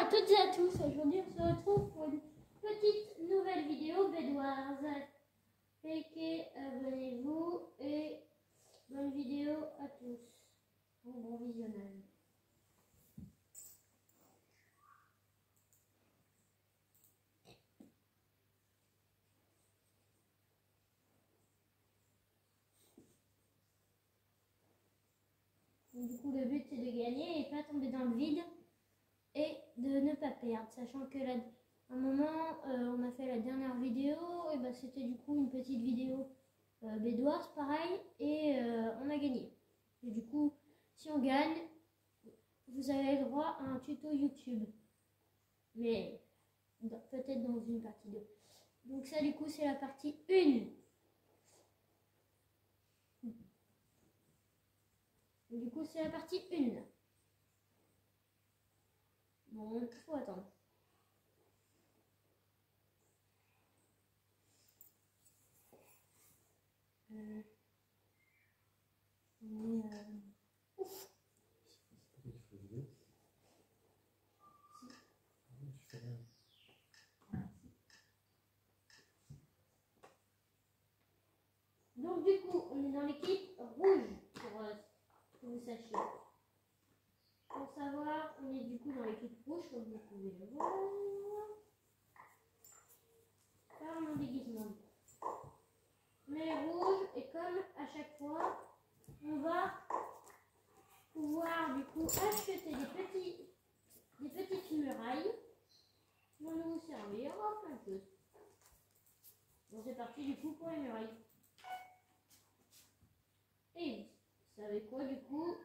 à toutes et à tous, aujourd'hui on se retrouve pour une petite nouvelle vidéo Bedwars. Cliquez, abonnez-vous et bonne vidéo à tous. Bon visionnage. Du coup le but c'est de gagner et pas tomber dans le vide et de ne pas perdre, sachant que un moment on a fait la dernière vidéo et bah, c'était du coup une petite vidéo Bedwars pareil et on a gagné. Et du coup si on gagne vous avez le droit à un tuto YouTube, mais peut-être dans une partie 2. Donc ça du coup c'est la partie 1. Du coup c'est la partie 1. Bon, il faut attendre. Ouf. Donc du coup, on est dans l'équipe rouge, pour que vous sachiez. Pour savoir, on est du coup dans l'équipe rouge, comme vous pouvez le voir. Par mon déguisement. Mais rouge, et comme à chaque fois, on va pouvoir du coup acheter des petites murailles qui vont nous servir à plein de choses. Bon, c'est parti du coup pour les murailles. Et vous savez quoi du coup?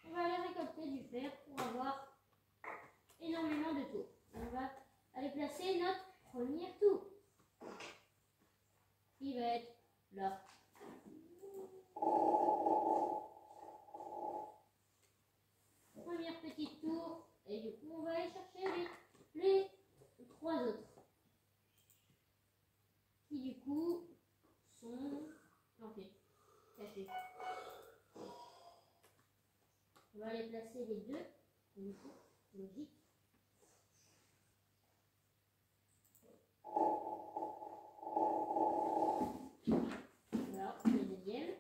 On va aller récolter du fer pour avoir énormément de tours. On va aller placer notre premier tour. Qui va être là. Première petite tour. Et du coup, on va aller chercher les 3 autres. Qui du coup sont plantés, cachés. On va aller placer les 2. Du coup, logique. Voilà, le deuxième.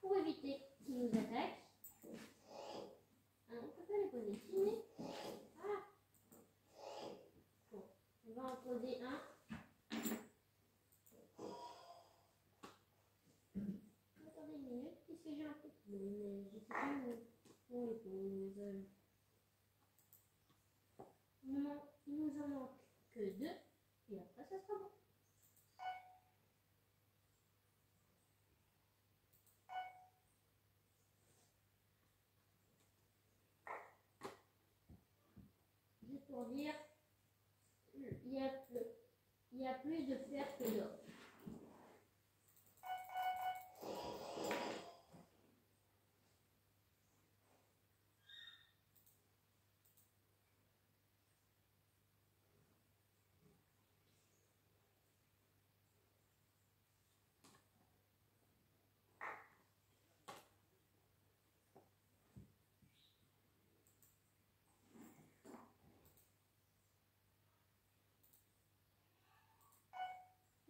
Pour éviter qu'ils nous attaquent. On ne peut pas les poser ici, mais... Ah. Bon, on va en poser un. Attendez une minute, qu'est-ce que j'ai un peu... Mais je sais pas où on les pose. Il nous en manque que 2. Et après, ça sera bon. Juste pour dire, il y a plus de fer que d'or.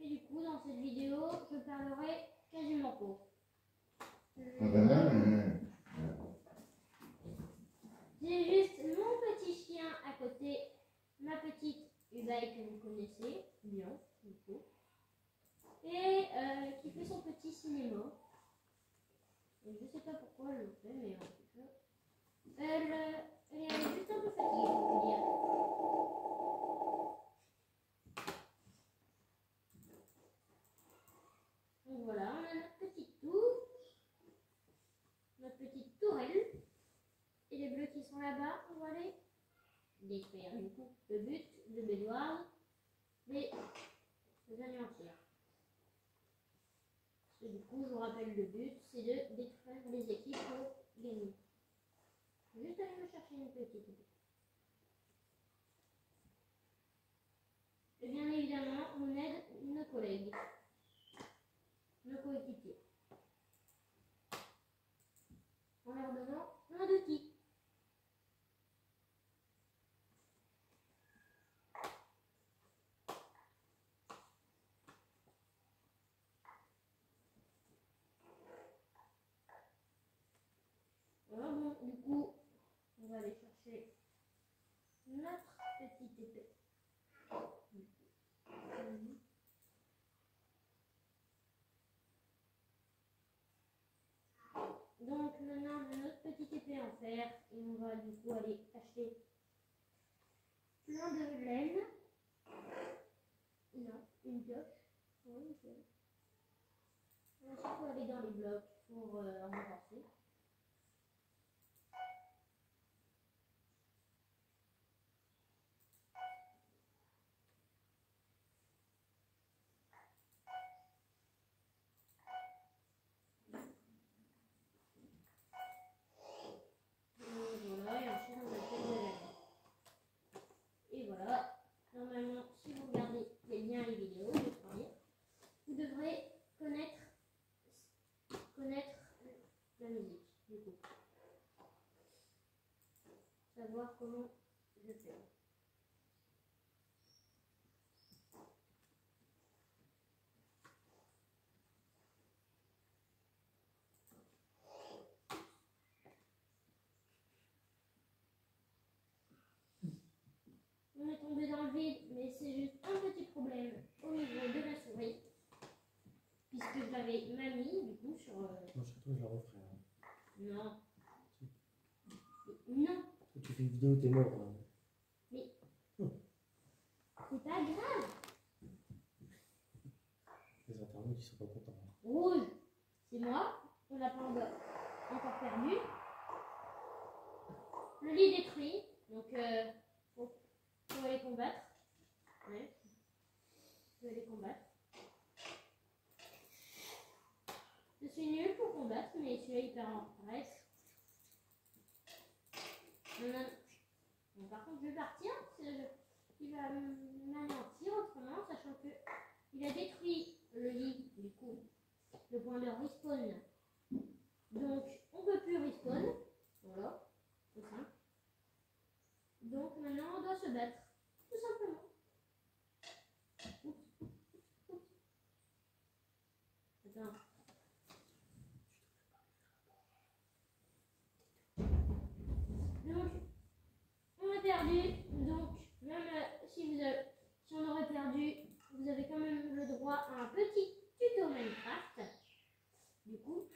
Et du coup, dans cette vidéo, je parlerai quasiment court. J'ai juste mon petit chien à côté, ma petite Ubaï que vous connaissez bien, du coup, et qui fait son petit cinéma. Et je sais pas pourquoi elle le fait, mais en tout cas, elle est juste un peu fatiguée, pour vous dire. Donc voilà, on a notre petite tour, notre petite tourelle, et les bleus qui sont là-bas, on va les détruire. Du coup, le but de Bedwars, les anéantir. Et du coup, je vous rappelle, le but, c'est de détruire les équipes pour gagner. Juste aller me chercher une petite équipe. Et bien évidemment, on aide nos collègues, nos coéquipiers. Voilà, bon, du coup, on va aller chercher notre petite épée. Donc maintenant, on a notre petite épée en fer et on va du coup aller acheter plein de laine. Non, une pioche. Oui, une pioche. Ensuite, on va aller dans les blocs pour renforcer. Voilà, et ensuite on achète de la laine. Et voilà, normalement, si vous regardez les liens et les vidéos, vous devrez connaître la musique, du coup. Savoir comment je fais. On est tombé dans le vide, mais c'est juste un petit problème au niveau de la souris. Puisque je l'avais mal mis, du coup, sur... Moi, je serais toi, je la referai. Hein. Non. Non. Tu fais une vidéo où t'es mort. Hein. Mais... C'est pas grave. Les internautes, ils sont pas contents. Rouge, c'est moi. On l'a pas encore perdu. Le lit détruit. Donc, faut aller combattre. Ouais. Faut aller combattre. Je suis nulle pour combattre, mais celui-là il perd en reste. Bon, par contre, je vais partir. Il va m'anéantir autrement, sachant que il a détruit le lit, du coup, le point de respawn. Donc, on peut plus respawn. Voilà, c'est simple. Donc, maintenant, on doit se battre, tout simplement. Attends. Donc, on a perdu. Donc, même si on aurait perdu, vous avez quand même le droit à un petit tuto Minecraft. Du coup.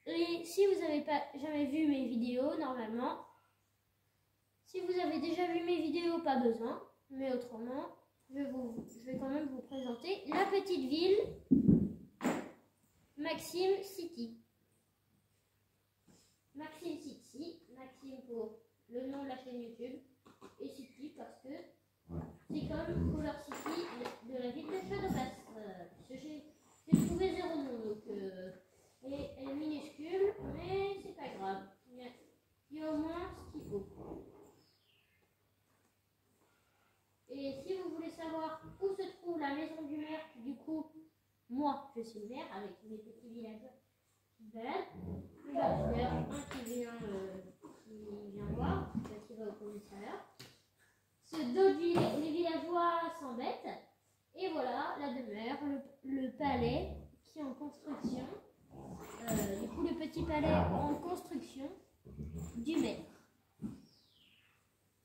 Et si vous n'avez pas jamais vu mes vidéos, normalement, si vous avez déjà vu mes vidéos, pas besoin. Mais autrement, je vais quand même vous présenter la petite ville Maxime City. Maxime City, Maxime pour le nom de la chaîne YouTube, et City parce que c'est comme Color City de la ville de Shadowpass. J'ai trouvé 0 nom, donc elle est minuscule, mais c'est pas grave. Il y a au moins ce qu'il faut. Et si vous voulez savoir où se trouve la maison du maire, du coup, moi je suis le maire avec mes petits villageois qui se baladent. D'ailleurs, un qui vient voir, qui va au commissariat. Les villageois s'embêtent. Et voilà la demeure, le palais qui est en construction. Du coup, le petit palais en construction du maire.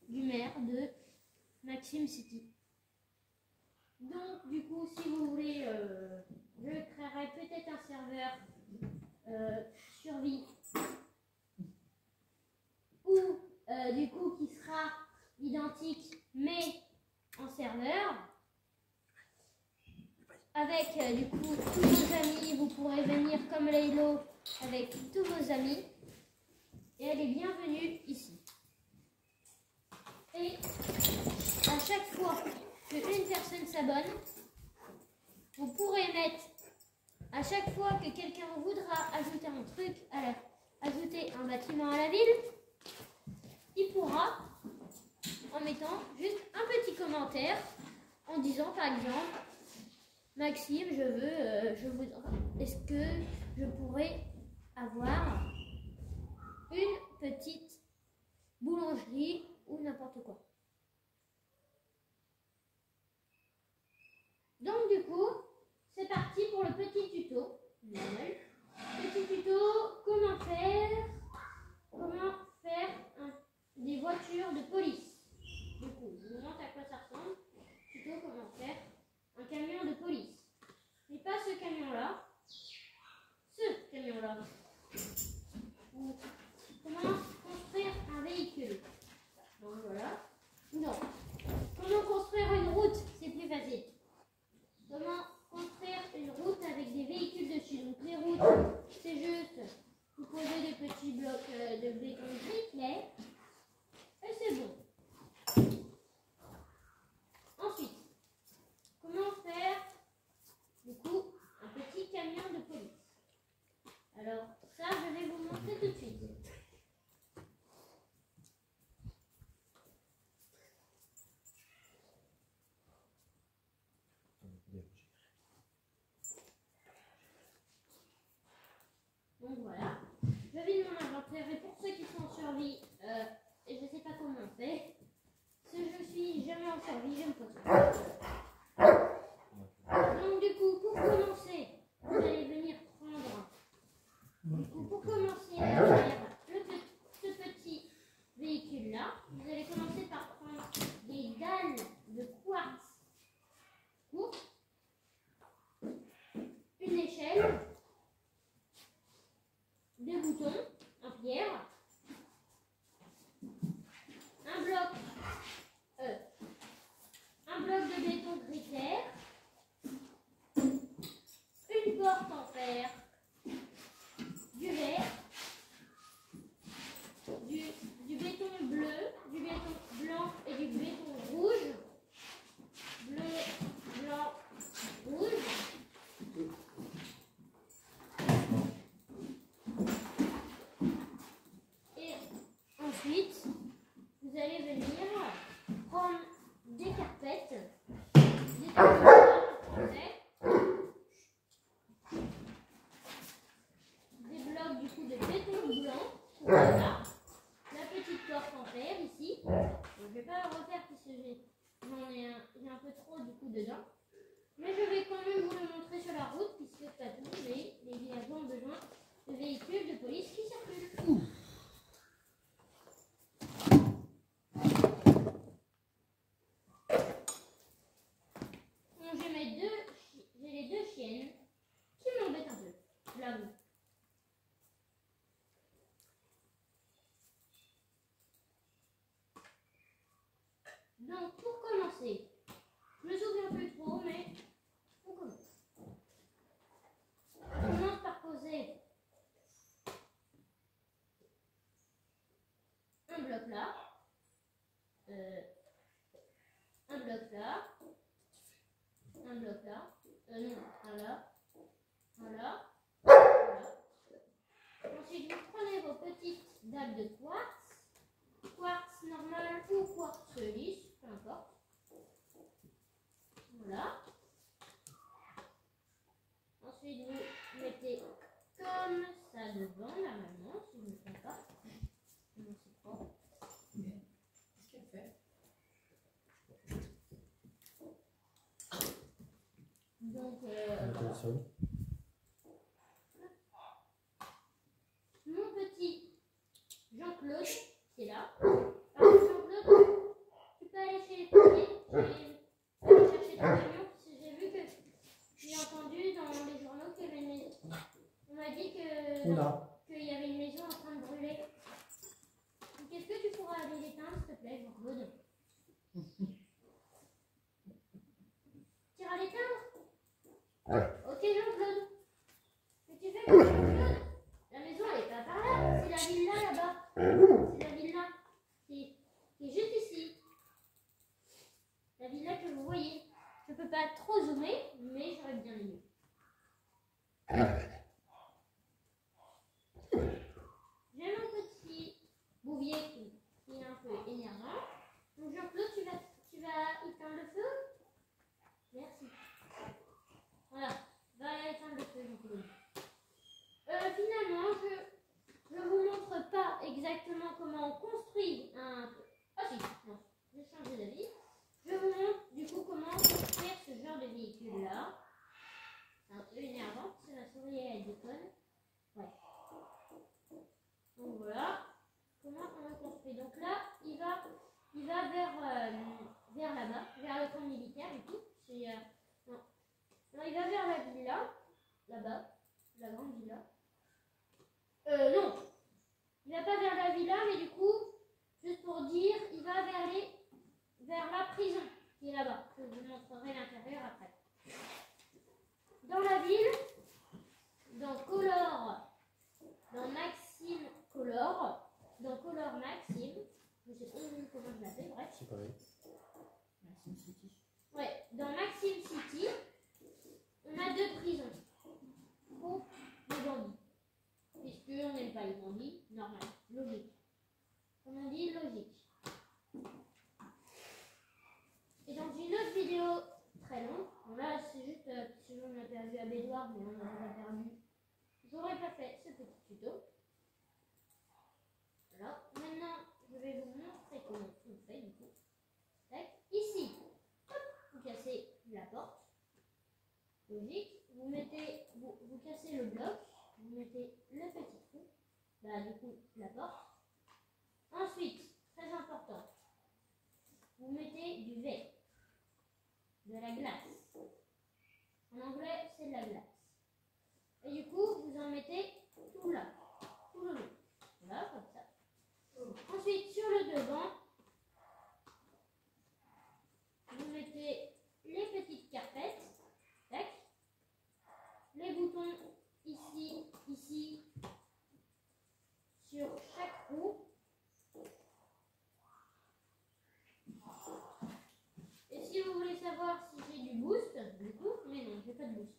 Du maire de Maxime City. Donc, du coup, si vous voulez, je créerai peut-être un serveur survie ou du coup qui sera identique mais en serveur avec du coup tous vos amis. Vous pourrez venir comme Laylo avec tous vos amis et elle est bienvenue ici. Et à chaque fois qu'une personne s'abonne, vous pourrez mettre, à chaque fois que quelqu'un voudra ajouter un truc, ajouter un bâtiment à la ville, il pourra, en mettant juste un petit commentaire, en disant par exemple, Maxime, est-ce que je pourrais avoir une petite boulangerie ou n'importe quoi. Donc du coup, c'est parti pour le petit tuto. Petit tuto, comment faire camion-là. Comment construire un véhicule? Donc voilà. Non. Comment construire une route? C'est plus facile. Comment construire une route avec des véhicules dessus? Donc les routes, c'est juste vous posez des petits blocs de béton gris clair et c'est bon. Ensuite, comment faire du coup un petit camion de police? Alors ça, je vais vous montrer tout de suite. Donc voilà, je vis mon inventaire et pour ceux qui sont en survie, et je ne sais pas comment on fait, si je suis jamais en survie, j'aime pas ça. Donc du coup, pour commencer, vous allez venir prendre, du coup, pour commencer à faire ce petit véhicule-là, vous allez commencer par prendre des dalles de quartz courtes, une échelle, des boutons en pierre, un bloc de béton gris clair, une porte en fer, du verre, du béton bleu, du béton blanc et du béton rouge. Bleu, blanc, rouge. Et ensuite, vous allez venir prendre des carpettes, des blocs du coup de béton blanc. Voilà. La petite porte en fer ici. Je ne vais pas la refaire puisque j'ai un peu trop du coup dedans. Mais je vais quand même vous le montrer sur la route puisque pas tous les villageois ont besoin de véhicules de police qui circulent. Donc j'ai les deux chiennes qui m'embêtent un peu, je l'avoue. Donc pour commencer, je me souviens plus trop, mais on commence. On commence par poser un bloc là, un bloc là, un bloc là, non, un là, un là, voilà. Ensuite, vous prenez vos petites dalles de quartz normal ou quartz lisse, peu importe. Voilà. Ensuite, vous mettez comme ça devant, normalement, si je ne me trompe pas. Non, c'est propre. Qu'est-ce qu'elle fait? Donc, Voilà. mon petit Jean-Claude, qui est là. Alors, Jean-Claude, tu peux aller chez les pompiers. Je vais aller chercher ton camion parce que j'ai vu que j'ai entendu dans les journaux qu'il y avait une maison. On m'a dit qu'il y avait une maison en train de brûler. Donc, est-ce que tu pourras aller l'éteindre, s'il te plaît, Jean-Claude? Tu iras l'éteindre? Ok, Jean-Claude. Mais tu fais quoi, Jean-Claude? La maison, elle est pas par là. C'est la villa là-bas. C'est la villa qui est juste ici. La villa que vous voyez. Je peux pas trop zoomer, mais j'aurais bien aimé. J'ai mon petit bouvier qui est un peu énervant. Donc Jean-Claude, tu vas éteindre le feu? Merci. Voilà, va éteindre le feu, Jean-Claude. Finalement, je ne vous montre pas exactement comment on construit un... Ah si, non, j'ai changé d'avis. Je vous montre du coup comment construire ce genre de véhicule-là. C'est un peu énervant parce que la souris elle déconne. Ouais. Donc voilà, comment on le construit. Donc là, il va vers là-bas, vers le camp militaire et tout. Non, il va vers la villa, là-bas, la grande villa. pas les on dit normal, logique. Comme on dit, logique. Et dans une autre vidéo très longue, bon là c'est juste parce que on a perdu à Bédouard, mais on a déjà perdu. J'aurais pas fait ce petit tuto. Alors maintenant, je vais vous montrer comment on fait du coup. Tac. Ici, hop, vous cassez la porte. Logique. Vous mettez, vous cassez le bloc, vous mettez le petit trou. Là du coup la porte. Ensuite, très important, vous mettez du verre, de la glace. En anglais, c'est de la glace. Et du coup, vous en mettez tout là, tout le long. Voilà, comme ça. Ensuite, sur le devant, vous mettez les petites carpettes. Tac. Les boutons ici, ici, sur chaque roue. Et si vous voulez savoir si j'ai du boost, du coup, mais non, j'ai pas de boost.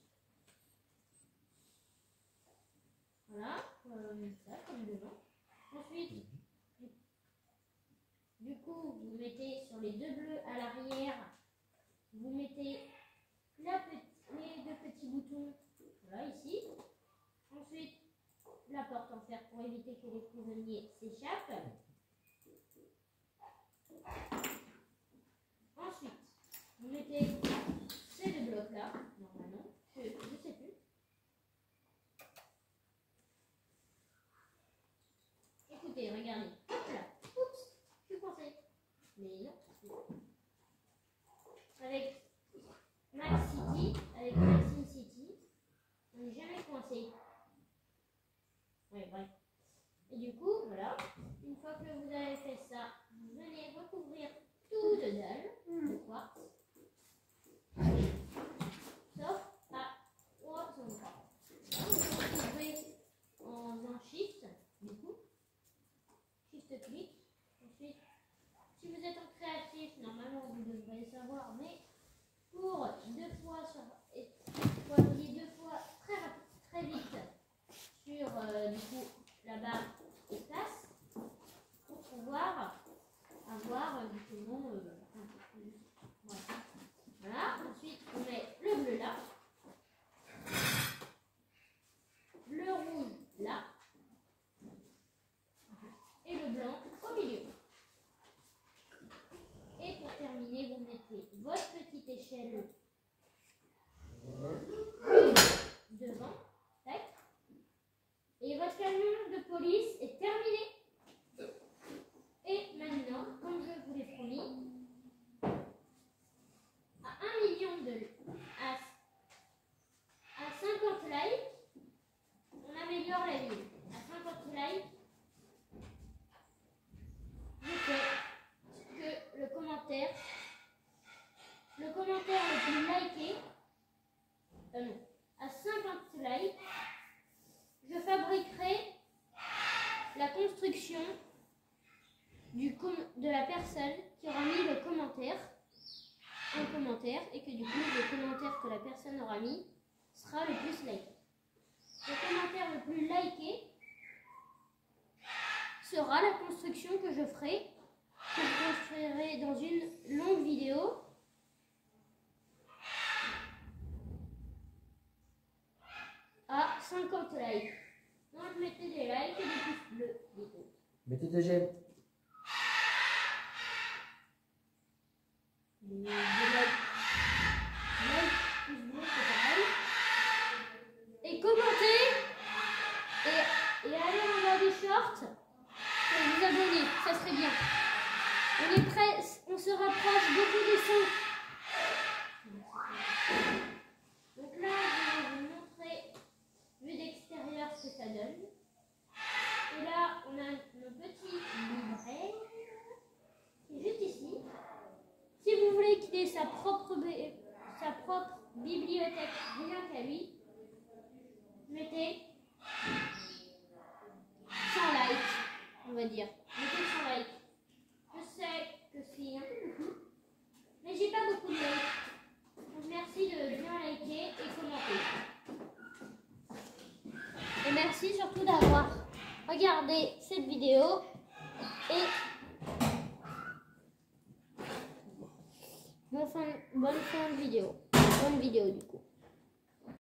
Voilà, ça comme devant. Ensuite, du coup, vous mettez sur les deux bleus à l'arrière, vous mettez les deux petits boutons, voilà ici. Ensuite, la porte en fer pour éviter que les prisonniers s'échappent. Ensuite, vous mettez ces deux blocs là, normalement, je sais plus. Écoutez, regardez, hop là, oups, je suis coincée. Mais non, avec Max City, avec Maxine City, on n'est jamais coincé. Ouais, bref. Et du coup, voilà, une fois que vous avez fait ça, vous venez recouvrir tout de dalle de quartz. Sauf à 3 endroits. Vous recouvrez en faisant shift, du coup. Shift clic. Ensuite, si vous êtes en créatif, normalement vous devrez le savoir, mais pour 2 fois très vite sur du coup la barre espace pour pouvoir avoir justement un peu plus. Voilà. Ensuite on met le bleu là, le rouge là et le blanc au milieu. Et pour terminer, vous mettez votre petite échelle devant, tac. Et votre camion de police est terminé. Et maintenant, comme je vous l'ai promis, à 1 million à 50 likes, on améliore la ville. À 50 likes, je fais que le commentaire le plus liké, non, à 50 likes, je fabriquerai la construction de la personne qui aura mis le commentaire, un commentaire, et que du coup le commentaire que la personne aura mis sera le plus liké. Le commentaire le plus liké sera la construction que je ferai, que je construirai dans une longue vidéo. À 50 likes. Donc mettez des likes et des pouces bleus. Mettez des j'aime. Des likes. Pouces bleus, c'est pareil. Et commentez. Et allez en bas des shorts. Et vous abonner, ça serait bien. On est prêt, on se rapproche beaucoup des sons. Donc là, je vais vous montrer, vue d'extérieur, ce que ça donne. Et là, on a nos petits libraires qui est juste ici. Si vous voulez qu'il ait sa propre bibliothèque, rien qu'à lui, mettez 100 likes, on va dire. Mettez 100 likes. Je sais que c'est un peu beaucoup, mais j'ai pas beaucoup de likes. Donc merci de bien liker et commenter. Et merci surtout d'avoir regardez cette vidéo et bonne fin de vidéo. Bonne vidéo du coup.